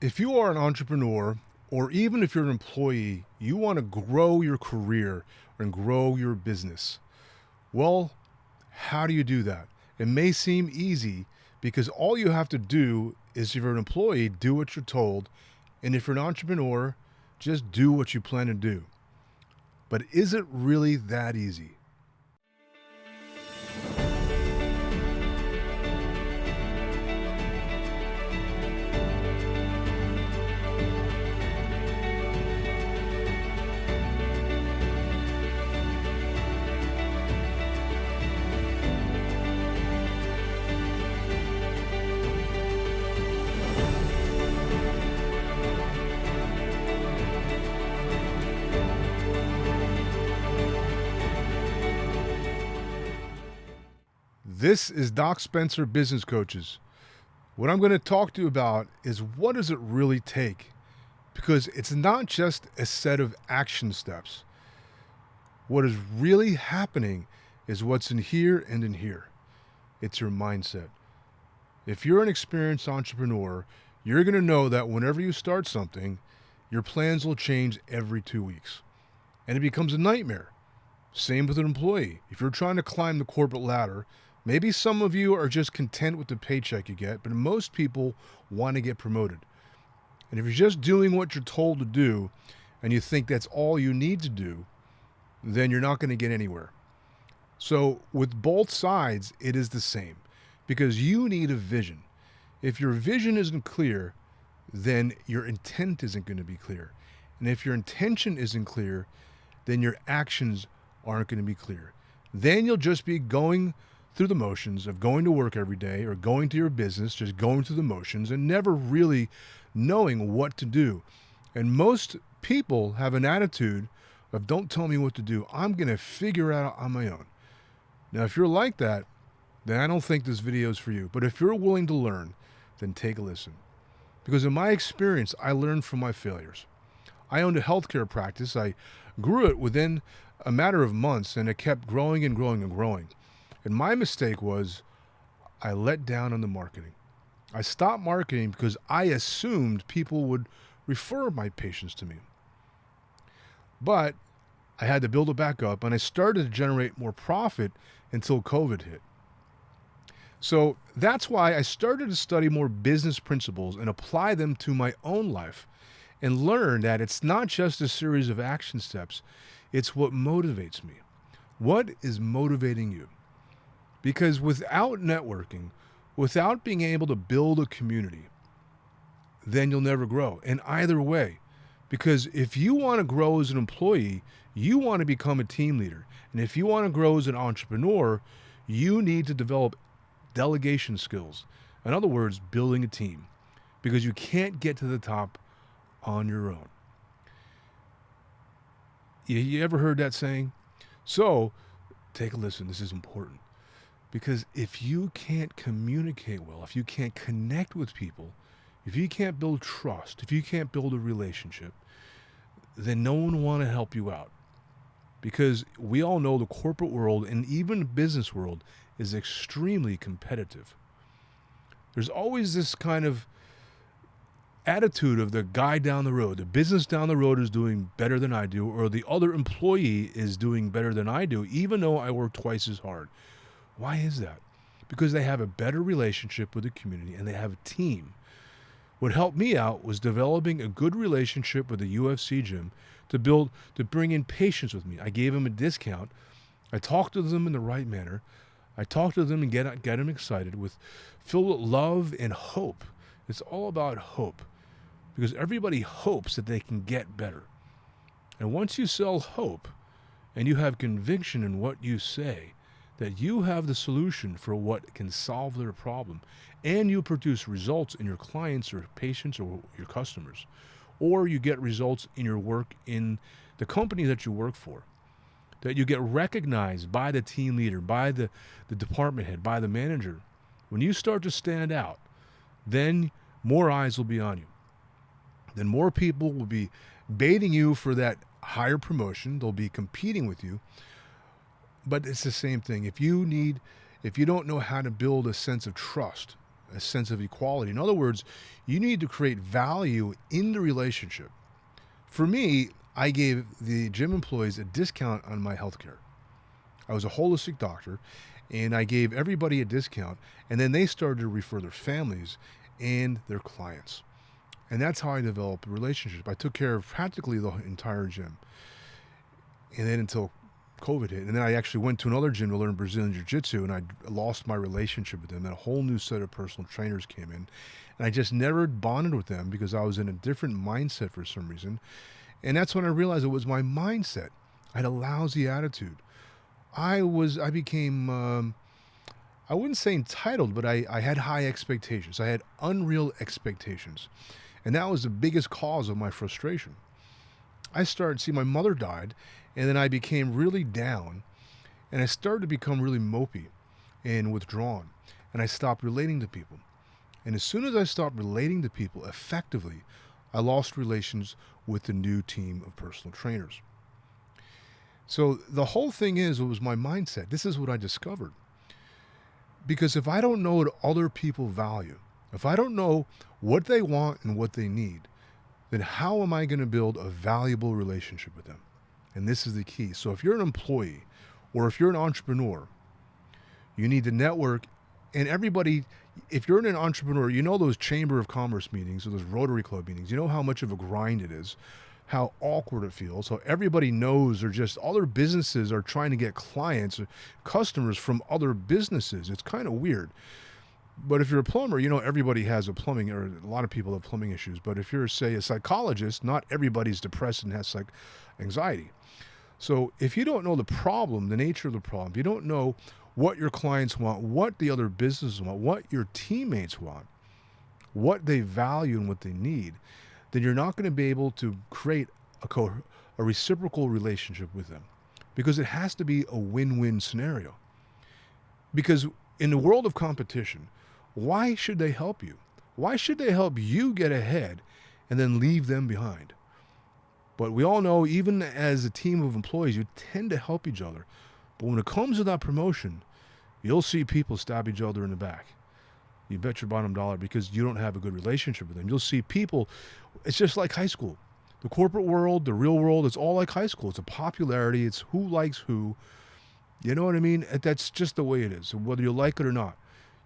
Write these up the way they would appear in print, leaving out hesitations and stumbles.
If you are an entrepreneur, or even if you're an employee, you want to grow your career and grow your business. Well, how do you do that? It may seem easy because all you have to do is, if you're an employee, do what you're told. And if you're an entrepreneur, just do what you plan to do. But is it really that easy? This is Doc Spencer Business Coaches. What I'm going to talk to you about is, what does it really take? Because it's not just a set of action steps. What is really happening is what's in here and in here. It's your mindset. If you're an experienced entrepreneur, you're going to know that whenever you start something, your plans will change every 2 weeks. And it becomes a nightmare. Same with an employee. If you're trying to climb the corporate ladder, maybe some of you are just content with the paycheck you get, but most people want to get promoted. And if you're just doing what you're told to do and you think that's all you need to do, then you're not going to get anywhere. So with both sides, it is the same, because you need a vision. If your vision isn't clear, then your intent isn't going to be clear. And if your intention isn't clear, then your actions aren't going to be clear. Then you'll just be going through the motions of going to work every day or going to your business, just going through the motions and never really knowing what to do. And most people have an attitude of, don't tell me what to do. I'm going to figure it out on my own. Now, if you're like that, then I don't think this video is for you. But if you're willing to learn, then take a listen. Because in my experience, I learned from my failures. I owned a healthcare practice. I grew it within a matter of months, and it kept growing and growing and growing. And my mistake was, I let down on the marketing. I stopped marketing because I assumed people would refer my patients to me. But I had to build it back up, and I started to generate more profit until COVID hit. So that's why I started to study more business principles and apply them to my own life, and learn that it's not just a series of action steps, it's what motivates me. What is motivating you? Because without networking, without being able to build a community, then you'll never grow. And either way, because if you want to grow as an employee, you want to become a team leader. And if you want to grow as an entrepreneur, you need to develop delegation skills. In other words, building a team. Because you can't get to the top on your own. You ever heard that saying? So take a listen. This is important. Because if you can't communicate well, if you can't connect with people, if you can't build trust, if you can't build a relationship, then no one will want to help you out. Because we all know the corporate world and even the business world is extremely competitive. There's always this kind of attitude of the guy down the road. The business down the road is doing better than I do, or the other employee is doing better than I do, even though I work twice as hard. Why is that? Because they have a better relationship with the community and they have a team. What helped me out was developing a good relationship with the UFC gym to bring in patients with me. I gave them a discount. I talked to them in the right manner. I talked to them and get them excited, filled with love and hope. It's all about hope, because everybody hopes that they can get better. And once you sell hope and you have conviction in what you say, that you have the solution for what can solve their problem, and you produce results in your clients or patients or your customers, or you get results in your work in the company that you work for, that you get recognized by the team leader, by the department head, by the manager. When you start to stand out, then more eyes will be on you. Then more people will be baiting you for that higher promotion. They'll be competing with you. But it's the same thing. If you don't know how to build a sense of trust, a sense of equality. In other words, you need to create value in the relationship. For me, I gave the gym employees a discount on my healthcare. I was a holistic doctor, and I gave everybody a discount, and then they started to refer their families and their clients. And that's how I developed a relationship. I took care of practically the entire gym. And then until COVID hit. And then I actually went to another gym to learn Brazilian Jiu-Jitsu, and I lost my relationship with them. And a whole new set of personal trainers came in. And I just never bonded with them because I was in a different mindset for some reason. And that's when I realized it was my mindset. I had a lousy attitude. I became, I wouldn't say entitled, but I had high expectations. I had unreal expectations. And that was the biggest cause of my frustration. My mother died, and then I became really down, and I started to become really mopey and withdrawn, and I stopped relating to people. And as soon as I stopped relating to people effectively, I lost relations with the new team of personal trainers. So the whole thing it was my mindset. This is what I discovered. Because if I don't know what other people value, if I don't know what they want and what they need, then how am I going to build a valuable relationship with them? And this is the key. So if you're an employee or if you're an entrepreneur, you need to network. And everybody, if you're an entrepreneur, you know those Chamber of Commerce meetings or those Rotary Club meetings, you know how much of a grind it is, how awkward it feels. So everybody knows, or just other businesses are trying to get clients or customers from other businesses. It's kind of weird. But if you're a plumber, you know everybody has a plumbing, or a lot of people have plumbing issues. But if you're, say, a psychologist, not everybody's depressed and has anxiety. So if you don't know the problem, the nature of the problem, if you don't know what your clients want, what the other businesses want, what your teammates want, what they value and what they need, then you're not going to be able to create a reciprocal relationship with them, because it has to be a win-win scenario. Because in the world of competition, why should they help you? Why should they help you get ahead and then leave them behind? But we all know, even as a team of employees, you tend to help each other. But when it comes to that promotion, you'll see people stab each other in the back. You bet your bottom dollar, because you don't have a good relationship with them. You'll see people, it's just like high school. The corporate world, the real world, it's all like high school. It's a popularity. It's who likes who. You know what I mean? That's just the way it is, whether you like it or not.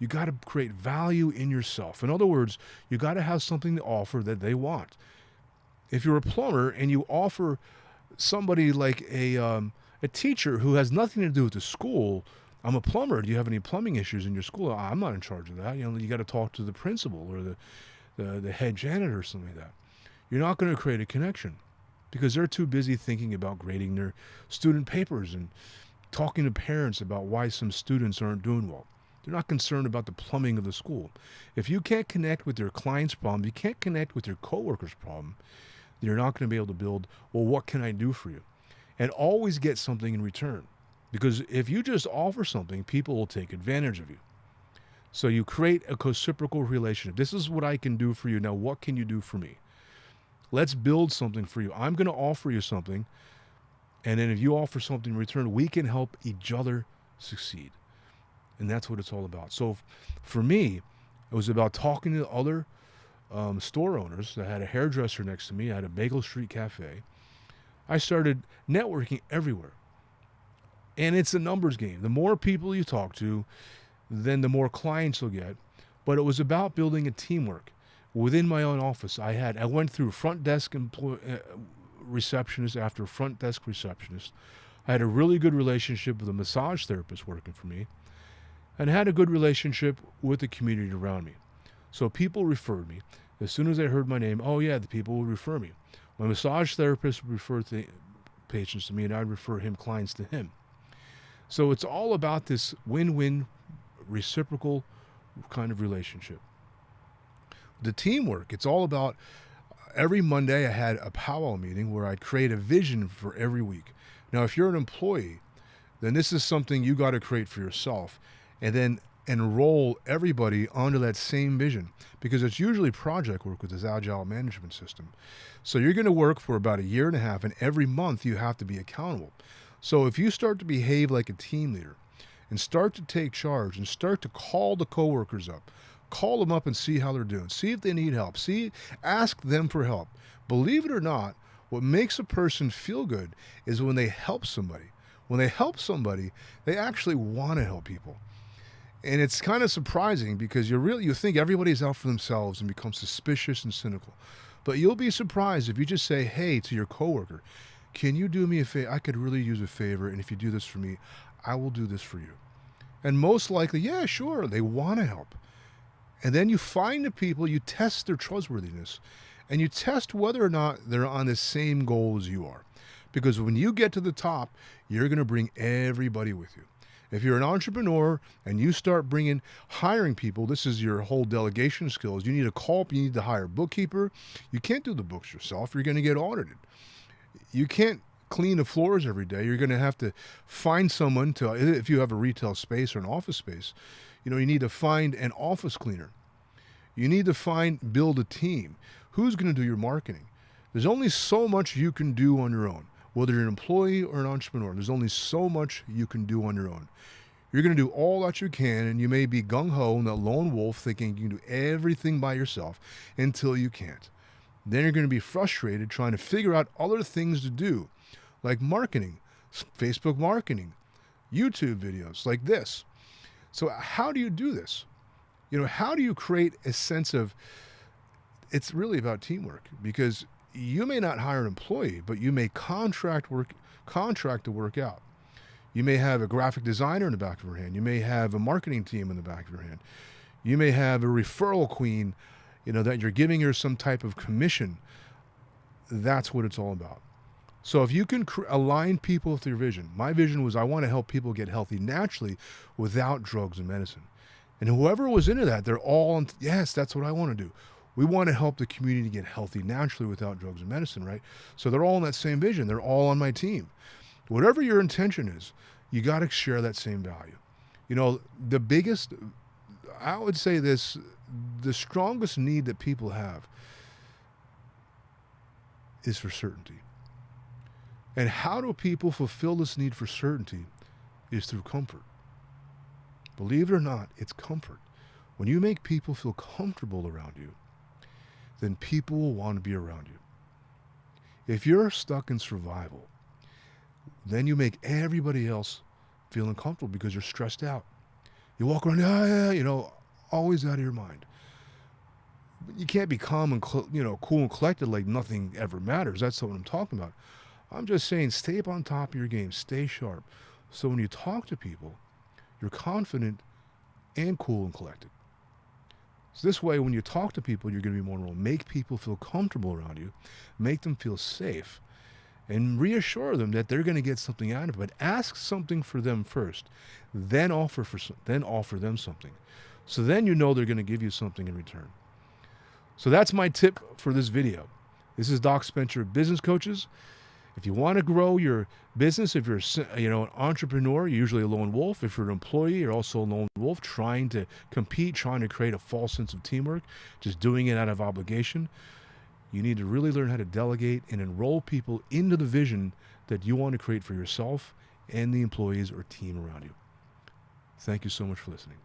You got to create value in yourself. In other words, you got to have something to offer that they want. If you're a plumber and you offer somebody like a teacher who has nothing to do with the school, I'm a plumber, do you have any plumbing issues in your school? I'm not in charge of that. You got to talk to the principal or the head janitor or something like that. You're not going to create a connection, because they're too busy thinking about grading their student papers and talking to parents about why some students aren't doing well. They're not concerned about the plumbing of the school. If you can't connect with your client's problem, you can't connect with your coworker's problem, then you're not going to be able to build, well, what can I do for you? And always get something in return. Because if you just offer something, people will take advantage of you. So you create a reciprocal relationship. This is what I can do for you. Now, what can you do for me? Let's build something for you. I'm going to offer you something. And then if you offer something in return, we can help each other succeed. And that's what it's all about. So for me, it was about talking to other store owners. I had a hairdresser next to me. I had a Bagel Street Cafe. I started networking everywhere. And it's a numbers game. The more people you talk to, then the more clients you'll get. But it was about building a teamwork. Within my own office, I went through front desk receptionist after front desk receptionist. I had a really good relationship with a massage therapist working for me, and had a good relationship with the community around me. So people referred me. As soon as I heard my name, oh yeah, the people would refer me. My massage therapist would refer patients to me, and I'd refer clients to him. So it's all about this win-win, reciprocal kind of relationship. The teamwork, it's all about, every Monday I had a powwow meeting where I'd create a vision for every week. Now, if you're an employee, then this is something you got to create for yourself, and then enroll everybody onto that same vision, because it's usually project work with this agile management system. So you're going to work for about 1.5 years, and every month you have to be accountable. So if you start to behave like a team leader and start to take charge and start to call the coworkers up, Call them up and see how they're doing. See if they need help. Ask them for help. Believe it or not, what makes a person feel good is when they help somebody. When they help somebody, they actually want to help people. And it's kind of surprising because you think everybody's out for themselves and become suspicious and cynical. But you'll be surprised if you just say, hey, to your coworker, can you do me a favor? I could really use a favor. And if you do this for me, I will do this for you. And most likely, yeah, sure, they want to help. And then you find the people, you test their trustworthiness, and you test whether or not they're on the same goal as you are. Because when you get to the top, you're going to bring everybody with you. If you're an entrepreneur and you start hiring people, this is your whole delegation skills. You need you need to hire a bookkeeper. You can't do the books yourself. You're going to get audited. You can't clean the floors every day. You're going to have to find someone if you have a retail space or an office space, you need to find an office cleaner. You need to build a team. Who's going to do your marketing? There's only so much you can do on your own. Whether you're an employee or an entrepreneur, there's only so much you can do on your own. You're going to do all that you can, and you may be gung-ho and a lone wolf thinking you can do everything by yourself until you can't. Then you're going to be frustrated trying to figure out other things to do, like marketing, Facebook marketing, YouTube videos like this. So how do you do this? How do you create a sense of, it's really about teamwork, because you may not hire an employee, but you may contract to work out. You may have a graphic designer in the back of your hand. You may have a marketing team in the back of your hand. You may have a referral queen, that you're giving her some type of commission. That's what it's all about. So if you can align people with your vision, my vision was I want to help people get healthy naturally without drugs and medicine. And whoever was into that, they're all, yes, that's what I want to do. We want to help the community get healthy naturally without drugs and medicine, right? So they're all in that same vision. They're all on my team. Whatever your intention is, you got to share that same value. I would say this, the strongest need that people have is for certainty. And how do people fulfill this need for certainty is through comfort. Believe it or not, it's comfort. When you make people feel comfortable around you, then people will want to be around you. If you're stuck in survival, then you make everybody else feel uncomfortable because you're stressed out. You walk around, always out of your mind. You can't be calm and cool and collected like nothing ever matters. That's not what I'm talking about. I'm just saying, stay up on top of your game, stay sharp. So when you talk to people, you're confident and cool and collected. So this way, when you talk to people, you're going to be more normal. Make people feel comfortable around you. Make them feel safe. And reassure them that they're going to get something out of it. But ask something for them first. Then offer them something. So then they're going to give you something in return. So that's my tip for this video. This is Doc Spencer, Business Coaches. If you want to grow your business, if you're an entrepreneur, you're usually a lone wolf. If you're an employee, you're also a lone wolf, trying to compete, trying to create a false sense of teamwork, just doing it out of obligation. You need to really learn how to delegate and enroll people into the vision that you want to create for yourself and the employees or team around you. Thank you so much for listening.